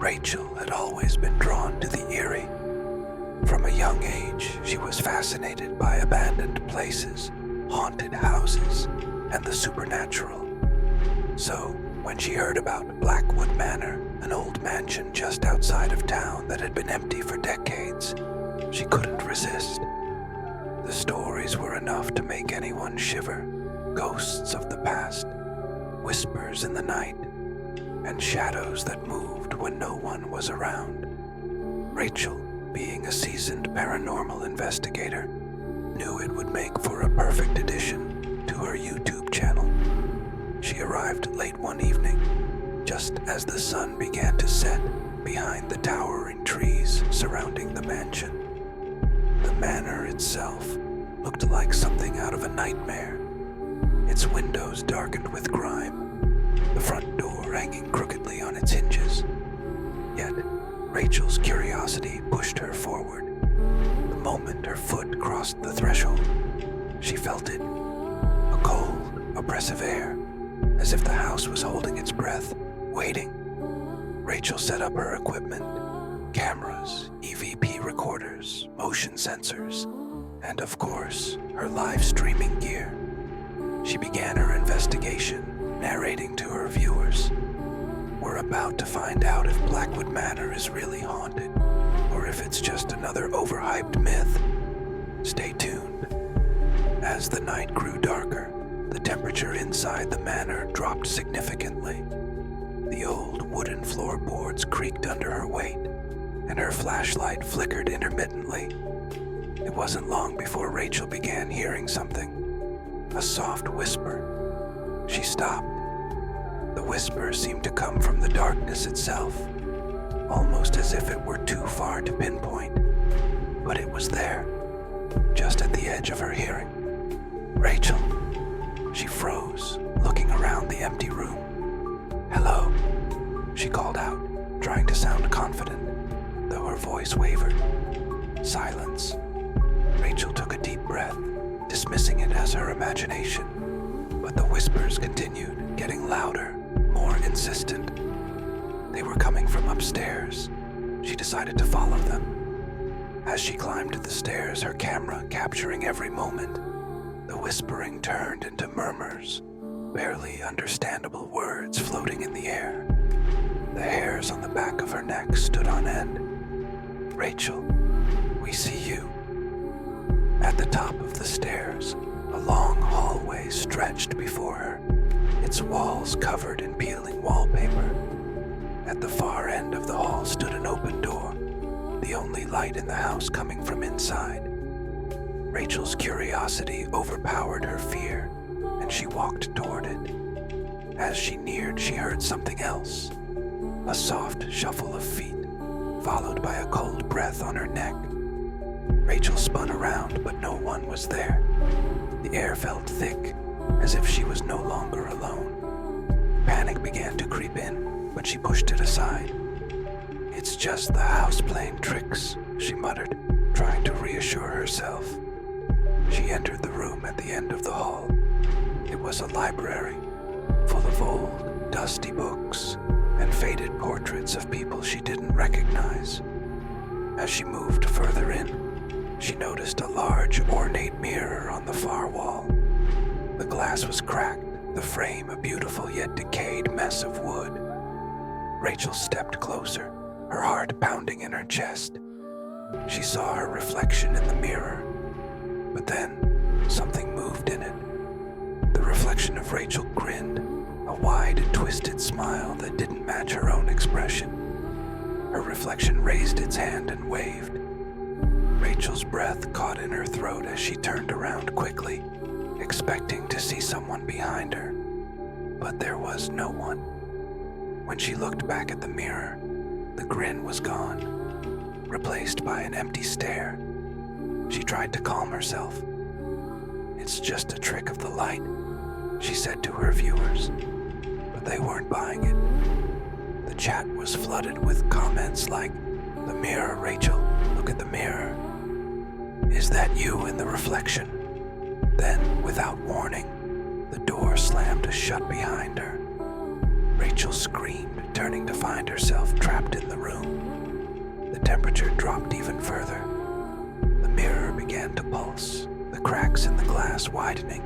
Rachel had always been drawn to the eerie. From a young age, she was fascinated by abandoned places, haunted houses, and the supernatural. So, when she heard about Blackwood Manor, an old mansion just outside of town that had been empty for decades, she couldn't resist. The stories were enough to make anyone shiver. Ghosts of the past, whispers in the night, and shadows that moved when no one was around. Rachel, being a seasoned paranormal investigator, knew it would make for a perfect addition to her YouTube channel. She arrived late one evening, just as the sun began to set behind the towering trees surrounding the mansion. The manor itself looked like something out of a nightmare, its windows darkened with grime, the front door hanging crookedly on its hinges. Yet, Rachel's curiosity pushed her forward. The moment her foot crossed the threshold, she felt it. A cold, oppressive air, as if the house was holding its breath, waiting. Rachel set up her equipment, cameras, EVP recorders, motion sensors, and of course, her live streaming gear. She began her investigation, narrating to her viewers. We're about to find out if Blackwood Manor is really haunted, or if it's just another overhyped myth. Stay tuned. As the night grew darker, the temperature inside the manor dropped significantly. The old wooden floorboards creaked under her weight, and her flashlight flickered intermittently. It wasn't long before Rachel began hearing something. A soft whisper. She stopped. The whisper seemed to come from the darkness itself, almost as if it were too far to pinpoint. But it was there, just at the edge of her hearing. Rachel. She froze, looking around the empty room. Hello, she called out, trying to sound confident, though her voice wavered. Silence. Rachel took a deep breath, dismissing it as her imagination. But the whispers continued, getting louder, more insistent. They were coming from upstairs. She decided to follow them. As she climbed the stairs, her camera capturing every moment, the whispering turned into murmurs, barely understandable words floating in the air. The hairs on the back of her neck stood on end. Rachel, we see you. At the top of the stairs, a long hallway stretched before her, its walls covered in peeling wallpaper. At the far end of the hall stood an open door, the only light in the house coming from inside. Rachel's curiosity overpowered her fear, and she walked toward it. As she neared, she heard something else. A soft shuffle of feet, followed by a cold breath on her neck. Rachel spun around, but no one was there. The air felt thick, as if she was no longer alone. Panic began to creep in, but she pushed it aside. It's just the house playing tricks, she muttered, trying to reassure herself. She entered the room at the end of the hall. It was a library, full of old, dusty books and faded portraits of people she didn't recognize. As she moved further in, she noticed a large, ornate mirror on the far wall. The glass was cracked, the frame a beautiful yet decayed mess of wood. Rachel stepped closer, her heart pounding in her chest. She saw her reflection in the mirror, but then something moved in it. The reflection of Rachel grinned, a wide, twisted smile that didn't match her own expression. Her reflection raised its hand and waved. Rachel's breath caught in her throat as she turned around quickly, expecting to see someone behind her. But there was no one. When she looked back at the mirror, the grin was gone, replaced by an empty stare. She tried to calm herself. It's just a trick of the light, she said to her viewers, but they weren't buying it. The chat was flooded with comments like, "The mirror, Rachel, look at the mirror. Is that you in the reflection?" Then, without warning, the door slammed shut behind her. Rachel screamed, turning to find herself trapped in the room. The temperature dropped even further. The mirror began to pulse, the cracks in the glass widening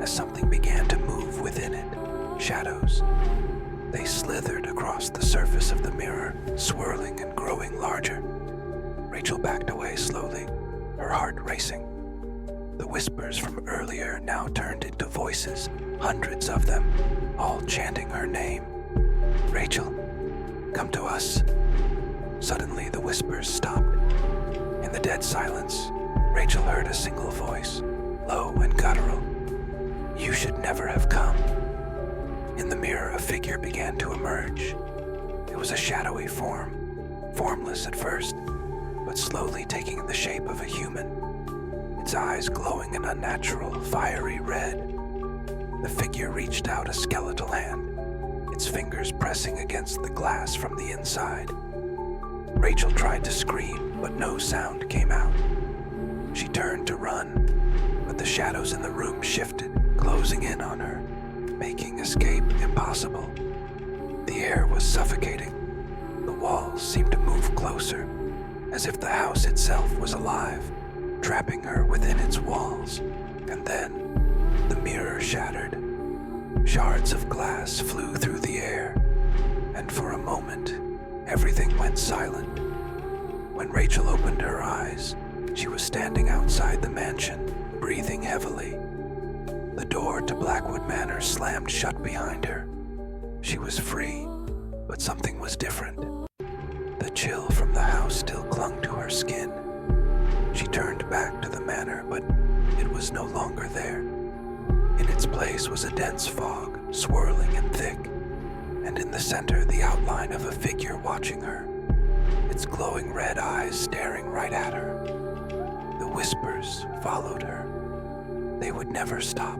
as something began to move within it. Shadows. They slithered across the surface of the mirror, swirling and growing larger. Rachel backed away slowly, her heart racing. The whispers from earlier now turned into voices, hundreds of them, all chanting her name. Rachel, come to us. Suddenly the whispers stopped. In the dead silence, Rachel heard a single voice, low and guttural. You should never have come. In the mirror, a figure began to emerge. It was a shadowy form, formless at first, but slowly taking the shape of a human, its eyes glowing an unnatural, fiery red. The figure reached out a skeletal hand, its fingers pressing against the glass from the inside. Rachel tried to scream, but no sound came out. She turned to run, but the shadows in the room shifted, closing in on her, making escape impossible. The air was suffocating. The walls seemed to move closer, as if the house itself was alive, trapping her within its walls. And then, the mirror shattered. Shards of glass flew through the air, and for a moment, everything went silent. When Rachel opened her eyes, she was standing outside the mansion, breathing heavily. The door to Blackwood Manor slammed shut behind her. She was free, but something was different. The chill from the house still clung to her skin. She turned back to the manor, but it was no longer there. In its place was a dense fog, swirling and thick, and in the center the outline of a figure watching her, its glowing red eyes staring right at her. The whispers followed her. They would never stop.